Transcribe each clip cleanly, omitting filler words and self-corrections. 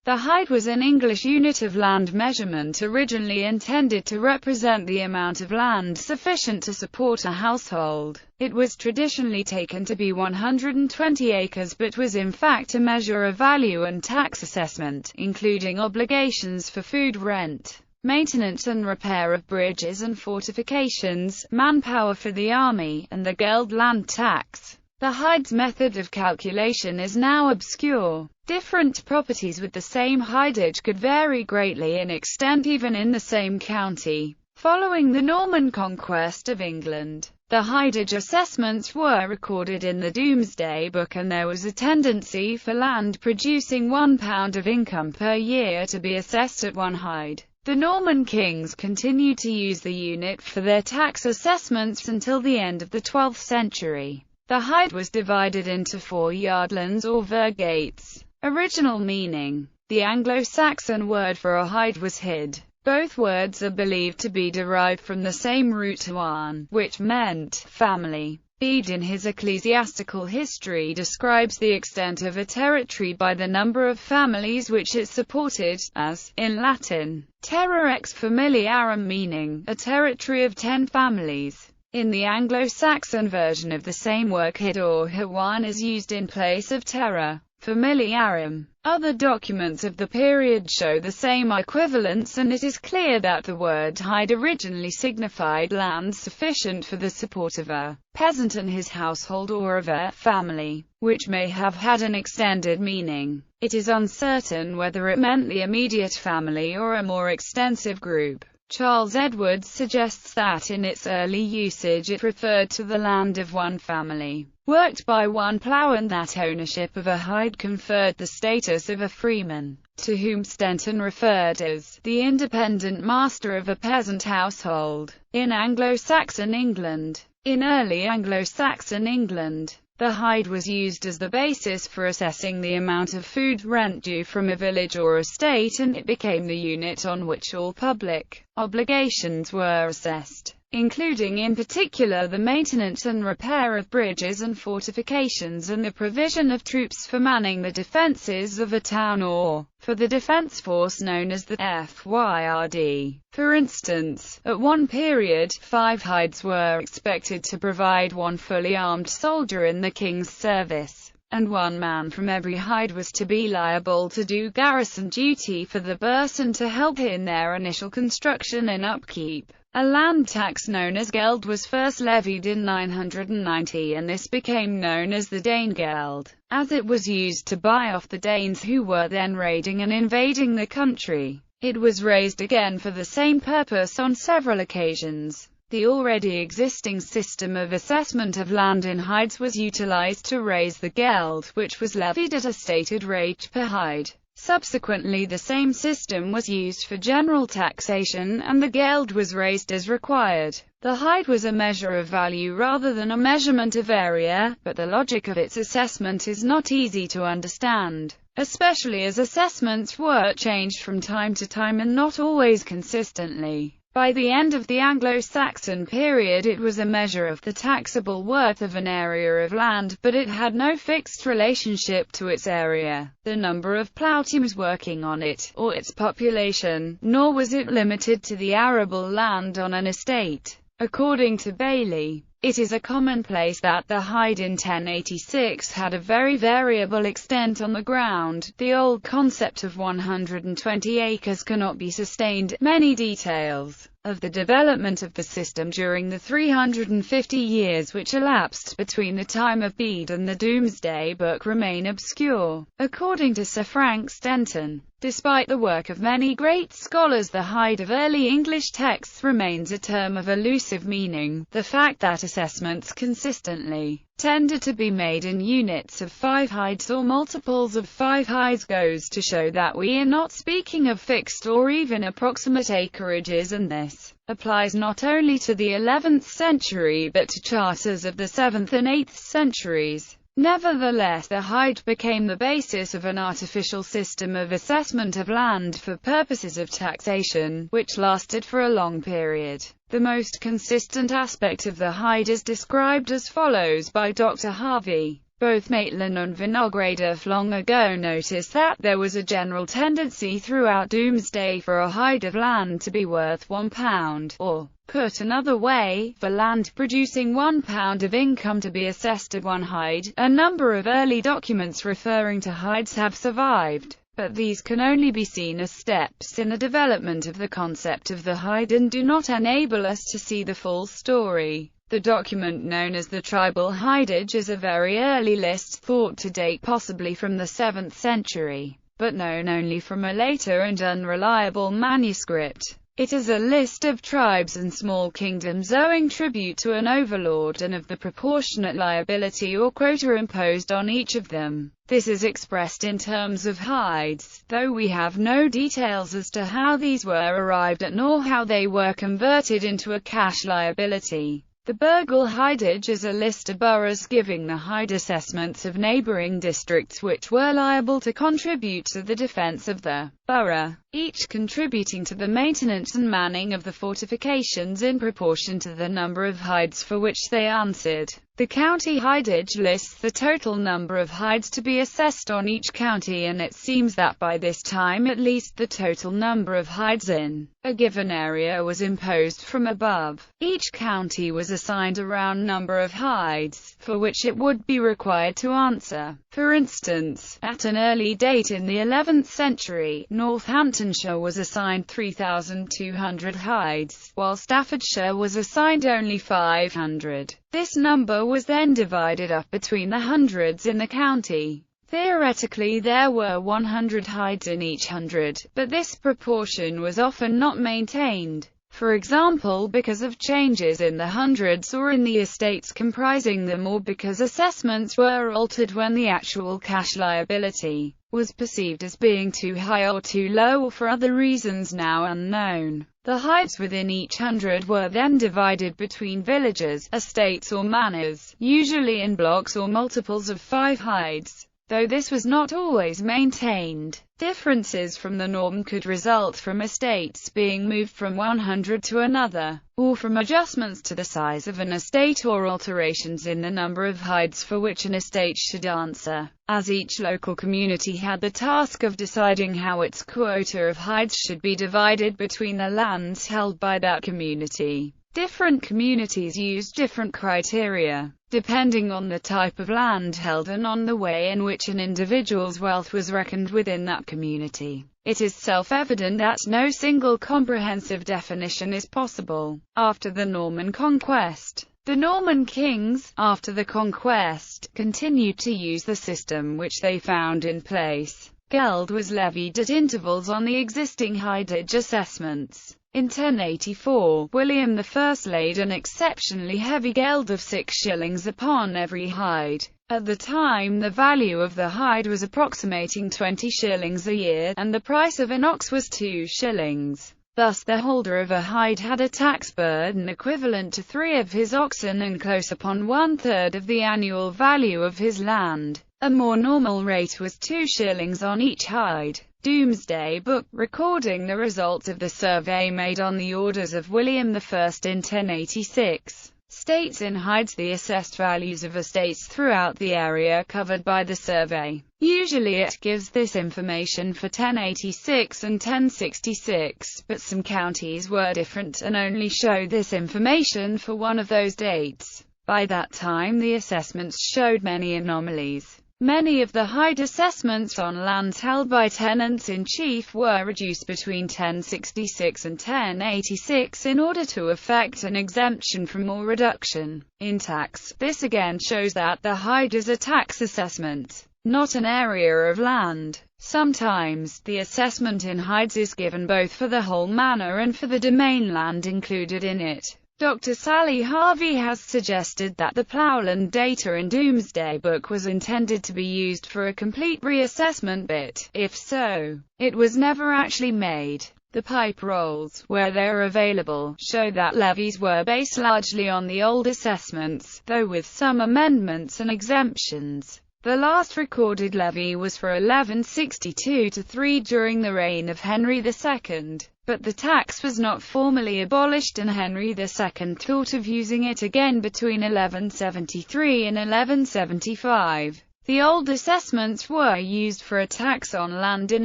The hide was an English unit of land measurement originally intended to represent the amount of land sufficient to support a household. It was traditionally taken to be 120 acres but was in fact a measure of value and tax assessment, including obligations for food, rent, maintenance and repair of bridges and fortifications, manpower for the army, and the geld land tax. The hide's method of calculation is now obscure. Different properties with the same hidage could vary greatly in extent even in the same county. Following the Norman conquest of England, the hidage assessments were recorded in the Domesday Book, and there was a tendency for land producing £1 of income per year to be assessed at 1 hide. The Norman kings continued to use the unit for their tax assessments until the end of the 12th century. The hide was divided into 4 yardlands or vergates. Original meaning: the Anglo-Saxon word for a hide was hid. Both words are believed to be derived from the same root wan, which meant family. Bede in his ecclesiastical history describes the extent of a territory by the number of families which it supported, as, in Latin, terra ex familiarum, meaning, a territory of 10 families. In the Anglo-Saxon version of the same word, hid or hawan is used in place of terra familiarum. Other documents of the period show the same equivalence, and it is clear that the word hide originally signified land sufficient for the support of a peasant and his household or of a family, which may have had an extended meaning. It is uncertain whether it meant the immediate family or a more extensive group. Charles Edwards suggests that in its early usage it referred to the land of one family, worked by one plough, and that ownership of a hide conferred the status of a freeman, to whom Stenton referred as the independent master of a peasant household. In Anglo-Saxon England, in early Anglo-Saxon England, the hide was used as the basis for assessing the amount of food rent due from a village or estate, and it became the unit on which all public obligations were assessed, including in particular the maintenance and repair of bridges and fortifications and the provision of troops for manning the defences of a town or for the defence force known as the FYRD. For instance, at one period, 5 hides were expected to provide 1 fully armed soldier in the king's service, and 1 man from every hide was to be liable to do garrison duty for the burghs and to help in their initial construction and upkeep. A land tax known as geld was first levied in 990, and this became known as the Danegeld, as it was used to buy off the Danes who were then raiding and invading the country. It was raised again for the same purpose on several occasions. The already existing system of assessment of land in hides was utilized to raise the geld, which was levied at a stated rate per hide. Subsequently, the same system was used for general taxation, and the geld was raised as required. The hide was a measure of value rather than a measurement of area, but the logic of its assessment is not easy to understand, especially as assessments were changed from time to time and not always consistently. By the end of the Anglo-Saxon period, it was a measure of the taxable worth of an area of land, but it had no fixed relationship to its area, the number of plough teams working on it, or its population, nor was it limited to the arable land on an estate. According to Bailey, it is a commonplace that the hide in 1086 had a very variable extent on the ground. The old concept of 120 acres cannot be sustained. Many details of the development of the system during the 350 years which elapsed between the time of Bede and the Domesday Book remain obscure. According to Sir Frank Stenton, despite the work of many great scholars, the hide of early English texts remains a term of elusive meaning. The fact that assessments consistently tended to be made in units of 5 hides or multiples of 5 hides goes to show that we are not speaking of fixed or even approximate acreages, and this applies not only to the 11th century but to charters of the 7th and 8th centuries. Nevertheless, the hide became the basis of an artificial system of assessment of land for purposes of taxation, which lasted for a long period. The most consistent aspect of the hide is described as follows by Dr. Harvey. Both Maitland and Vinogradov long ago noticed that there was a general tendency throughout Doomsday for a hide of land to be worth £1, or, put another way, for land producing £1 of income to be assessed at one hide. A number of early documents referring to hides have survived, but these can only be seen as steps in the development of the concept of the hide and do not enable us to see the full story. The document known as the Tribal Haida is a very early list, thought to date possibly from the 7th century, but known only from a later and unreliable manuscript. It is a list of tribes and small kingdoms owing tribute to an overlord and of the proportionate liability or quota imposed on each of them. This is expressed in terms of hides, though we have no details as to how these were arrived at nor how they were converted into a cash liability. The Burgal Haidage is a list of boroughs giving the hide assessments of neighbouring districts which were liable to contribute to the defence of the borough, each contributing to the maintenance and manning of the fortifications in proportion to the number of hides for which they answered. The county haidage lists the total number of hides to be assessed on each county, and it seems that by this time at least the total number of hides in a given area was imposed from above. Each county was assigned a round number of hides, for which it would be required to answer. For instance, at an early date in the 11th century, Northamptonshire was assigned 3,200 hides, while Staffordshire was assigned only 500. This number was then divided up between the hundreds in the county. Theoretically there were 100 hides in each hundred, but this proportion was often not maintained. For example, because of changes in the hundreds or in the estates comprising them, or because assessments were altered when the actual cash liability was perceived as being too high or too low, or for other reasons now unknown. The hides within each hundred were then divided between villages, estates or manors, usually in blocks or multiples of 5 hides. Though this was not always maintained, differences from the norm could result from estates being moved from one hundred to another, or from adjustments to the size of an estate or alterations in the number of hides for which an estate should answer, as each local community had the task of deciding how its quota of hides should be divided between the lands held by that community. Different communities used different criteria, depending on the type of land held and on the way in which an individual's wealth was reckoned within that community. It is self-evident that no single comprehensive definition is possible. After the Norman conquest, the Norman kings, after the conquest, continued to use the system which they found in place. Geld was levied at intervals on the existing haidage assessments. In 1084, William I laid an exceptionally heavy geld of 6 shillings upon every hide. At the time the value of the hide was approximating 20 shillings a year, and the price of an ox was 2 shillings. Thus the holder of a hide had a tax burden equivalent to 3 of his oxen and close upon 1/3 of the annual value of his land. A more normal rate was 2 shillings on each hide. Domesday Book, recording the results of the survey made on the orders of William I in 1086, states in hides the assessed values of estates throughout the area covered by the survey. Usually it gives this information for 1086 and 1066, but some counties were different and only show this information for one of those dates. By that time the assessments showed many anomalies. Many of the hide assessments on lands held by tenants-in-chief were reduced between 1066 and 1086 in order to effect an exemption from or reduction in tax. This again shows that the hide is a tax assessment, not an area of land. Sometimes, the assessment in hides is given both for the whole manor and for the domain land included in it. Dr. Sally Harvey has suggested that the ploughland data in Domesday Book was intended to be used for a complete reassessment, but, if so, it was never actually made. The pipe rolls, where they are available, show that levies were based largely on the old assessments, though with some amendments and exemptions. The last recorded levy was for 1162-3 during the reign of Henry II. but the tax was not formally abolished, and Henry II thought of using it again between 1173 and 1175. The old assessments were used for a tax on land in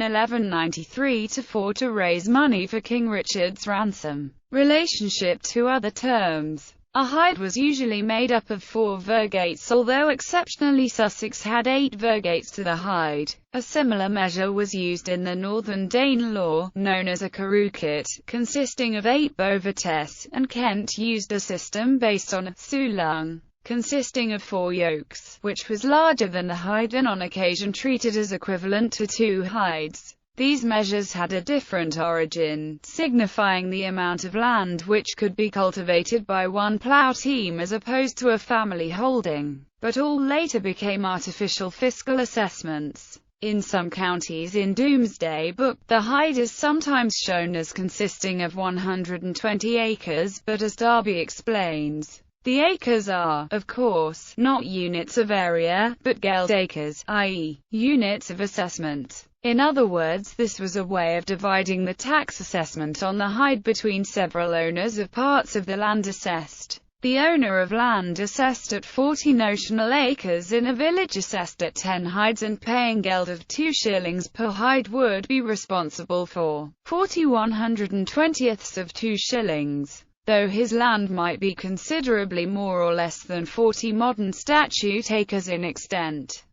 1193-4 to raise money for King Richard's ransom. Relationship to other terms. A hide was usually made up of 4 virgates, although exceptionally Sussex had 8 virgates to the hide. A similar measure was used in the Northern Danelaw, known as a carucate, consisting of 8 bovites, and Kent used a system based on a sulung, consisting of 4 yokes, which was larger than the hide and on occasion treated as equivalent to 2 hides. These measures had a different origin, signifying the amount of land which could be cultivated by one plough team as opposed to a family holding, but all later became artificial fiscal assessments. In some counties in Domesday Book, the hide is sometimes shown as consisting of 120 acres, but as Darby explains, the acres are, of course, not units of area, but geldacres, i.e., units of assessment. In other words, this was a way of dividing the tax assessment on the hide between several owners of parts of the land assessed. The owner of land assessed at 40 notional acres in a village assessed at 10 hides and paying geld of 2 shillings per hide would be responsible for 40/120ths of 2 shillings. Though his land might be considerably more or less than 40 modern statute acres in extent,